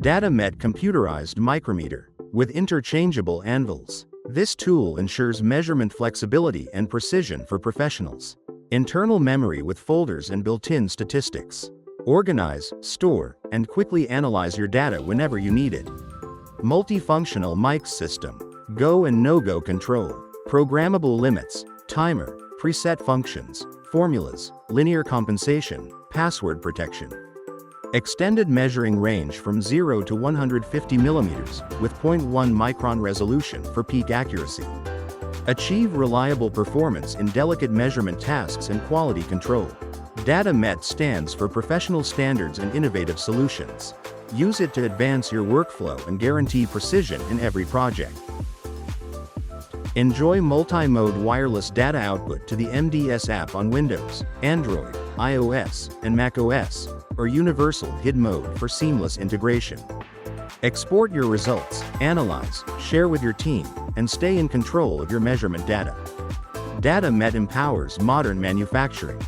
DataMet computerized micrometer with interchangeable anvils. This tool ensures measurement flexibility and precision for professionals. Internal memory with folders and built-in statistics. Organize, store, and quickly analyze your data whenever you need it. Multifunctional mic system. Go and no-go control. Programmable limits, timer, preset functions, formulas, linear compensation, password protection. Extended measuring range from 0 to 150 mm with 0.1 micron resolution for peak accuracy. Achieve reliable performance in delicate measurement tasks and quality control. DataMet stands for professional standards and innovative solutions. Use it to advance your workflow and guarantee precision in every project. Enjoy multi-mode wireless data output to the MDS app on Windows, Android, iOS, and macOS, or universal HID mode for seamless integration. Export your results, analyze, share with your team, and stay in control of your measurement data. DataMet empowers modern manufacturing.